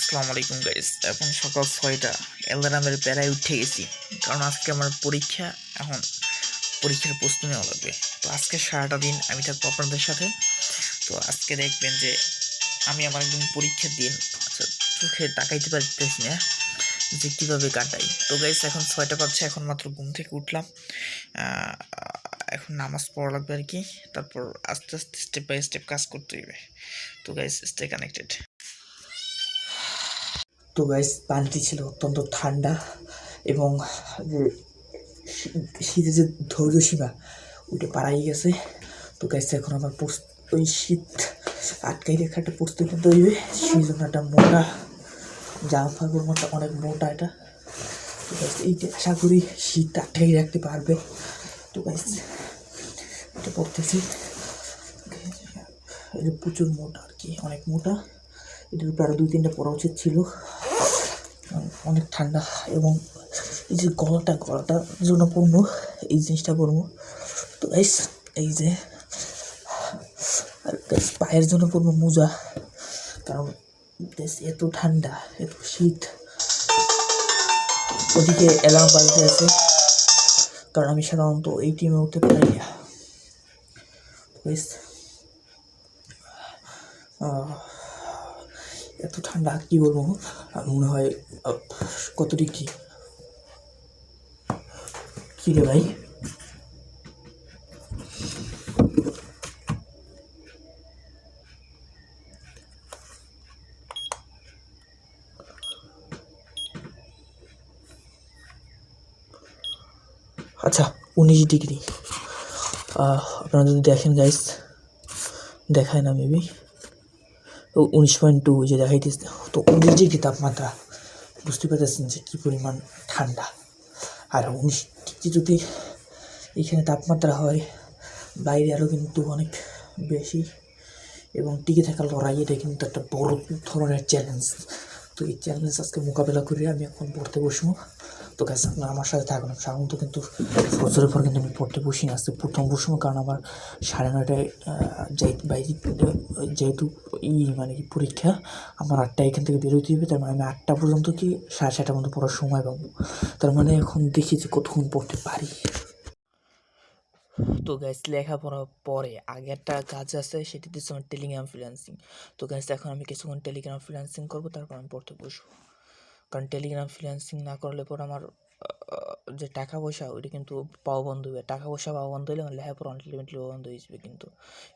আসসালামু আলাইকুম গাইস। এখন সকাল 6টা, অ্যালার্মের প্যারায় উঠে গেছি, কারণ আজকে আমার পরীক্ষা। এখন পরীক্ষার প্রস্তুতি নেওয়া লাগবে। তো আজকে সারাটা দিন আমি থাকবো আপনাদের সাথে। তো আজকে দেখবেন যে আমি আমার একদম পরীক্ষার দিন, আচ্ছা, চোখে তাকাইতে পারতেছি না যে কীভাবে কাটাই। তো গাইস এখন 6টা বাজছে, এখন মাত্র ঘুম থেকে উঠলাম। এখন নামাজ পড়া লাগবে আর কি, তারপর আস্তে আস্তে স্টেপ বাই স্টেপ কাজ করতে হবে। তো গাইস, স্টে কানেক্টেড। তো গাইস, পানিটি ছিল অত্যন্ত ঠান্ডা এবং শীতের যে ধৈর্য সীমা ওইটা পাড়াই গেছে। তো গাইস এখন আমার ওই শীত আটকাই রেখে একটা প্রস্তুতি নিতে হইবে। সেই জন্য একটা মোটা জামা কাপড় মতো অনেক মোটা এটা। তো গাইস এইটা আশা করি শীত আটকাই রাখতে পারবে। তো গাইস এটা পড়তেছি, এটা প্রচুর মোটা আর কি, অনেক মোটা। এটার উপরে আরও 2-3টা পড়া উচিত ছিল। অনেক ঠান্ডা এবং এই যে গলাটার জন্য পড়বো, এই জিনিসটা পড়বো। তো গাইস এই যে আর গাইস পায়ের জন্য পড়বো মোজা, কারণ এত ঠান্ডা, এত শীত। ওদিকে অ্যালার্ম বাজতে আছে, কারণ আমি সাধারণত এই টিমে উঠতে পারি না। গাইস এত ঠান্ডা কি বলবো, মনে হয় কত ডিগ্রি। কি রে ভাই, আচ্ছা 19 ডিগ্রি। আপনারা যদি দেখেন গাইস, দেখায় না মেবি 19.2 যে দেখাইতেছে। তো 19 ডিগ্রি তাপমাত্রা, বুঝতে পারতেছেন যে কী পরিমাণ ঠান্ডা। আর 19 ডিগ্রি যদি এখানে তাপমাত্রা হয়, বাইরে আরও কিন্তু অনেক বেশি। এবং টিকে থাকার লড়াই, এটা কিন্তু একটা বড় ধরনের চ্যালেঞ্জ। তো এই চ্যালেঞ্জ আজকে মোকাবেলা করে আমি এখন পড়তে বসবো। তো গাছ আপনার আমার সাথে থাকুন। সাধারণত কিন্তু বছরের পর কিন্তু আমি পড়তে বসি না, আজকে প্রথম বসবো, কারণ আমার 9:30টায় বাইরে, যেহেতু মানে কি পরীক্ষা, আমার 8টায় এখান থেকে বেরোতে হবে। তার মানে আমি 8টা পর্যন্ত কি 7:30 পর্যন্ত পড়ার সময় পাবো। তার মানে এখন দেখি যে কতক্ষণ পড়তে পারি। তো গাইস লেখাপড়ার পরে আগে একটা কাজ আছে, সেটি দিচ্ছে আমার টেলিগ্রাম ফ্রিল্যান্সিং। তো গাইস এখন আমি কিছুক্ষণ টেলিগ্রাম ফ্রিল্যান্সিং করবো, তারপর আমি পড়তে বসবো। কারণ টেলিগ্রাম ফ্রিল্যান্সিং না করলে পর আমার যে টাকা পয়সা ওইটা কিন্তু পাওয়া বন্ধ হবে। টাকা পয়সা পাওয়া বন্ধ হলে আমার লেখাপড়া আলটিমেটলি বন্ধ হয়ে যাবে। কিন্তু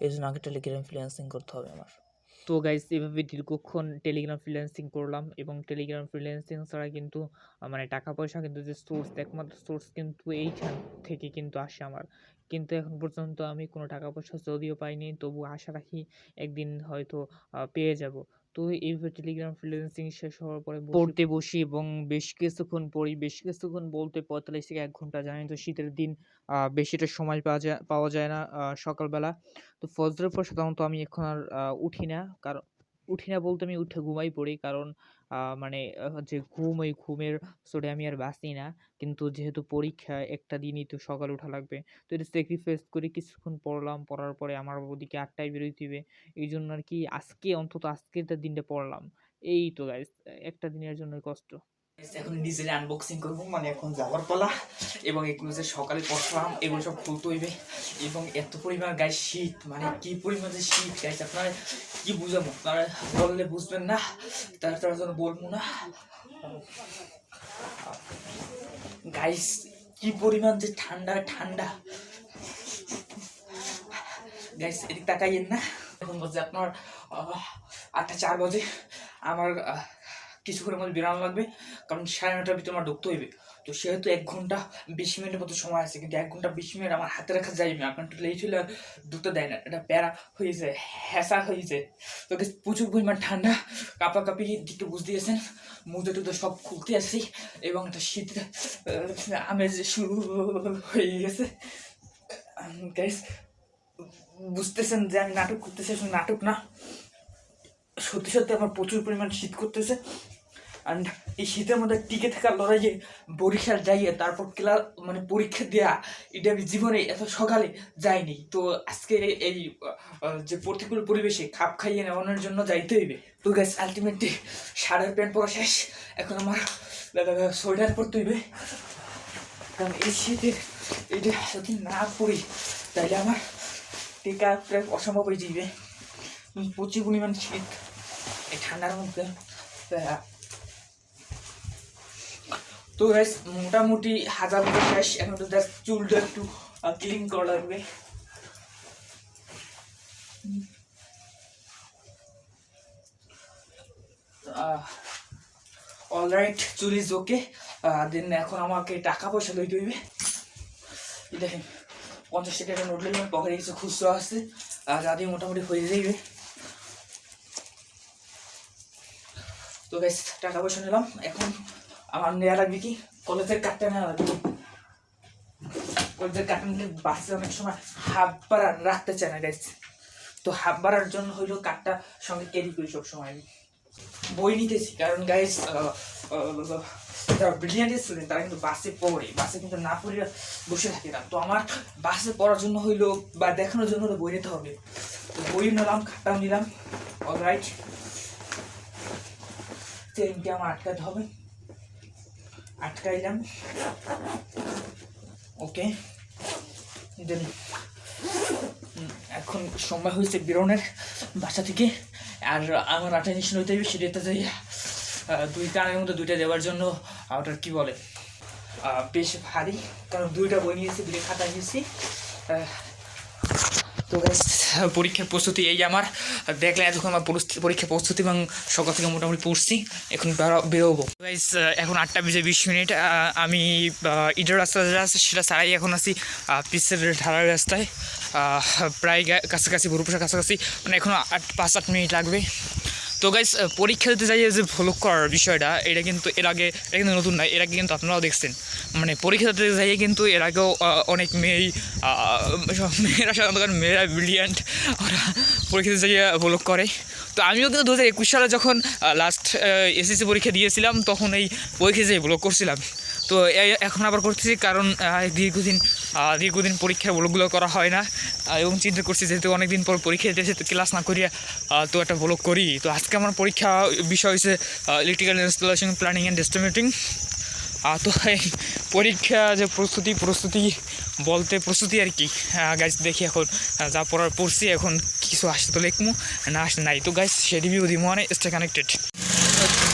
এই জন্য আগে টেলিগ্রাম ফ্রিল্যান্সিং করতে হবে আমার। তো গাইস এভাবে দীর্ঘক্ষণ টেলিগ্রাম ফ্রিল্যান্সিং করলাম, এবং টেলিগ্রাম ফ্রিল্যান্সিং ছাড়া কিন্তু মানে টাকা পয়সা কিন্তু যে সোর্স, একমাত্র সোর্স কিন্তু এইখান থেকে কিন্তু আসে আমার। কিন্তু এখন পর্যন্ত আমি কোনো টাকা পয়সা যদিও পাইনি, তবু আশা রাখি একদিন হয়তো পেয়ে যাব। তো এইভাবে টেলিগ্রাম ফ্রিল্যান্সিং শেষ হওয়ার পরে পড়তে বসি এবং বেশ কিছুক্ষণ পড়ি। বেশ কিছুক্ষণ বলতে 45 থেকে 1 ঘন্টা। জানি তো শীতের দিন বেশিটা সময় পাওয়া যায় না সকালবেলা। তো ফজরের পর সাধারণত আমি এখন আর উঠি না বলতে আমি উঠে ঘুমাই পড়ি, কারণ মানে যে ঘুম, ওই ঘুমের চোটে আমি আর বাঁচি না। কিন্তু যেহেতু পরীক্ষা, একটা দিনই তো সকালে উঠা লাগবে, তো এটা স্যাক্রিফাইস করে কিছুক্ষণ পড়লাম। পড়ার পরে আমার ওদিকে 8টায় বেরোইতে হবে। এই জন্য আর কি আজকে অন্তত আজকের দিনটা পড়লাম। এই তো গাইস, একটা দিনের জন্যই কষ্ট। এখন নিজের আনবক্সিং করবো, মানে এখন যাওয়ার পালা। এবং এগুলো যে সকালে পড়লাম এগুলো সব খুলতে হইবে। এবং এত পরিমাণ গায়ে শীত, মানে কি পরিমাণ যে শীত গাইছে, আপনারা কি বুঝাবো, আপনারা বললে বুঝবেন না, তার জন্য বলবো না। গাইস কি পরিমাণ যে ঠান্ডা ঠান্ডা গাইস, এদিক তাকাইয়েন না। এখন বলছে আপনার 8টা 4 বাজে। আমার কিছুক্ষণের মধ্যে বেরানো লাগবে, কারণ 9:30টার ভিতরে আমার ঢুকতে হইবে। তো সেহেতু 1 ঘন্টা 20 মিনিটের মতো সময় আছে, কিন্তু 1 ঘন্টা 20 মিনিট আমার হাতে রাখা যাইবে না, কারণ লেট হলে ঢুকতে দেয় না। এটা প্যারা হয়েছে, হ্যাঁসা হয়েছে। তো প্রচুর পরিমাণ ঠান্ডা, কাঁপাকাঁপি দিকে বুঝতে গেছেন। মুজে টুজে সব খুলতে আসছি, এবং একটা শীতের আমেজ শুরু হয়ে গেছে। গাইস বুঝতেছেন যে আমি নাটক করতেছি, আসলে নাটক না, সত্যি সত্যি আমার প্রচুর পরিমাণ শীত করতেছে। অ্যান্ড এই শীতের মধ্যে টিকে থাকার লড়াইয়ে বরিশাল যাইয়ে তারপর ক্লাস মানে পরীক্ষা দেওয়া, এটা আমি জীবনে এত সকালে যাইনি। তো আজকে এই যে প্রতিকূল পরিবেশে খাপ খাইয়ে নেওয়ানোর জন্য যাইতে হইবে। তো গাইস আলটিমেটলি শার্টের প্যান্ট পরা শেষ, এখন আমার সোয়েটার পরতে হইবে, কারণ এই শীতে এটা যদি না পড়ি তাহলে আমার টিকা প্রায় অসম্ভব হয়ে যাবে। প্রচুর পরিমাণ শীত এই ঠান্ডার মধ্যে। তো গাইস মোটামুটি হাজার মতো শেষ, এখন তো জাস্ট চুলটা একটু ক্লিন করা লাগবে। অলরাইট, চুল ইজ ওকে। দেন এখন আমাকে টাকা পয়সা লইতে হইবে। দেখেন 50 টাকা নোট লইলাম, পকেটে কিছু খুচরো আছে, আর রাতে মোটামুটি হয়ে যাইবে। তো গাইস টাকা পয়সা নিলাম, এখন আমার নেওয়া লাগবে কি কলেজের কার্ডটা নেওয়া লাগবে। কলেজের কার্ডটা নিলে বাসে অনেক সময় হাফ বাড়া রাখতে চায় না গাইস, তো হাফ বাড়ার জন্য হইলো কার্ডটা সঙ্গে ক্যারি করি সবসময়। আমি বই নিতেছি কারণ গাইস যারা ব্রিলিয়ান্ট স্টুডেন্ট তারা কিন্তু বাসে পড়ে, বাসে কিন্তু না পড়ে বসে থাকে না। তো আমার বাসে পড়ার জন্য হইলো বা দেখানোর জন্য হলো বই নিতে হবে। তো বই নিলাম, খাতাও নিলাম। অলরাইট, চেনকে আমার আটকাতে হবে, আটকাইলাম। ওকে, দেন এখন সময় হয়েছে বেরোনের বাসা থেকে। আর আমার আটা জিনিস নইতে হবে, সেটা যাই 2 কানের মধ্যে 2টা দেওয়ার জন্য ওটার কি বলে বেশ ভারী, কারণ 2টা বই নিয়েছি, 2টা খাতা নিয়েছি। তো গাইস পরীক্ষার প্রস্তুতি এই আমার দেখলে এতক্ষণ আমার পরীক্ষার প্রস্তুতি এবং সকাল থেকে মোটামুটি পড়ছি, এখন বেরোবো। গাইস এখন 8:20 আমি ইটের রাস্তা যেটা আছে সেটা ছাড়াই এখন আছি পিসের ঢালার রাস্তায়, প্রায় কাছাকাছি বরুপাশার কাছাকাছি, মানে এখন 5-8 মিনিট লাগবে। তো গাইস পরীক্ষা দিতে যাই যে ভ্লগ করার বিষয়টা, এটা কিন্তু এর আগে, এটা কিন্তু নতুন নয়, এর আগে কিন্তু আপনারাও দেখছেন। মানে পরীক্ষা দিতে যাইয়ে কিন্তু এর আগেও অনেক মেয়েরা সাধারণত মেয়েরা ব্রিলিয়ান্ট, ওরা পরীক্ষা দিতে যাইয়ে ভ্লগ করে। তো আমিও কিন্তু 2021 সালে যখন লাস্ট এসএসসি পরীক্ষা দিয়েছিলাম তখন এই পরীক্ষা যেয়ে ভ্লগ করছিলাম। তো এখন আবার করতেছি, কারণ দীর্ঘদিন পরীক্ষার ব্লগগুলো করা হয় না, এবং চিন্তা করছি যেহেতু অনেকদিন পর পরীক্ষা দিতেছে তো ক্লাস না করিয়া তো একটা ব্লগ করি। তো আজকে আমার পরীক্ষা বিষয় হচ্ছে electrical installation planning and estimating. তো এই পরীক্ষা যে প্রস্তুতি বলতে প্রস্তুতি আর কি গাইস, দেখি এখন যা পড়ছি, এখন কিছু আসে তো লিখমু, না আসে নাই। তো গাইস সে রিভিউ দিব, মানে স্টে কানেক্টেড।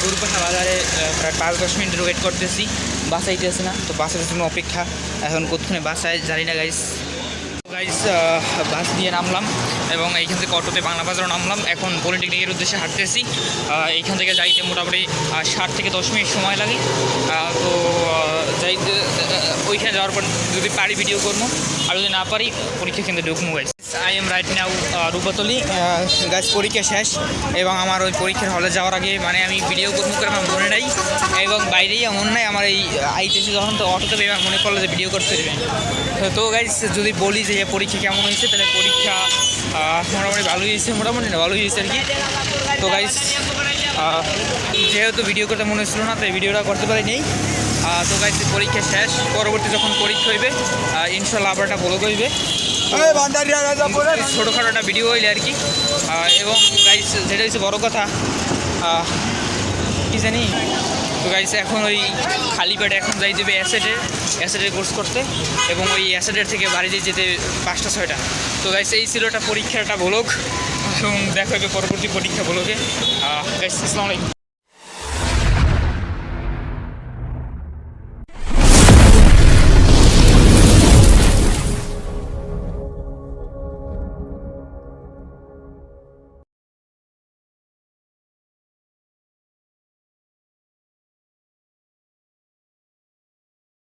বরুপাশা বাজারে প্রায় 5-10 মিনিট ওয়েট করতেছি, বাস আইতেছে না, তো বাসের জন্য অপেক্ষা। এখন কোথায় বাসায় জানি না গাইস। বাস দিয়ে নামলাম এবং এইখান থেকে অটোতে বাংলা বাজারও নামলাম। এখন পলিটেকনিকের উদ্দেশ্যে হাঁটতেছি। এইখান থেকে যাইতে মোটামুটি 7 থেকে 10 মিনিট সময় লাগে। তো যাইতে ওইখানে যাওয়ার পর যদি পারি ভিডিও করবো, আর যদি না পারি পরীক্ষা কেন্দ্রে ঢুকবো guys. I am right now Rupatali guys, পরীক্ষা শেষ এবং আমার ওই পরীক্ষার হলে যাওয়ার আগে মানে আমি ভিডিও করবো করে আমার মনে নাই, এবং বাইরেই এমন নাই আমার এই আইতেছি যখন, তো অটোতে আমার মনে পড়লো যে ভিডিও করতে দেবেন। তো গাইস যদি বলি যে পরীক্ষা কেমন হয়েছে, তাহলে পরীক্ষা মোটামুটি ভালোই হয়েছে, মোটামুটি না ভালোই হয়েছে আর কি। তো গাইস যেহেতু ভিডিও করতে মনে ছিল না, তো এই ভিডিওটা করতে পারি নেই। তো গাইস পরীক্ষা শেষ, পরবর্তী যখন পরীক্ষা হইবে ইনশাল্লাহ আবার একটা ব্লগ হইবে, ছোটোখাটো একটা ভিডিও হইলে আর কি। এবং গাইস যেটা হচ্ছে বড় কথা কি জানি, তো গাইস এখন ওই খালি পেটে এখন যাই দেবে অ্যাসেটের কোর্স করতে, এবং ওই অ্যাসেটের থেকে বাড়ি যেতে 5টা-6টা। তো গাইস এই ছিল একটা পরীক্ষার একটা ব্লগ, এবং দেখা হবে পরবর্তী পরীক্ষা ব্লগে। গাইস আসসালামু আলাইকুম।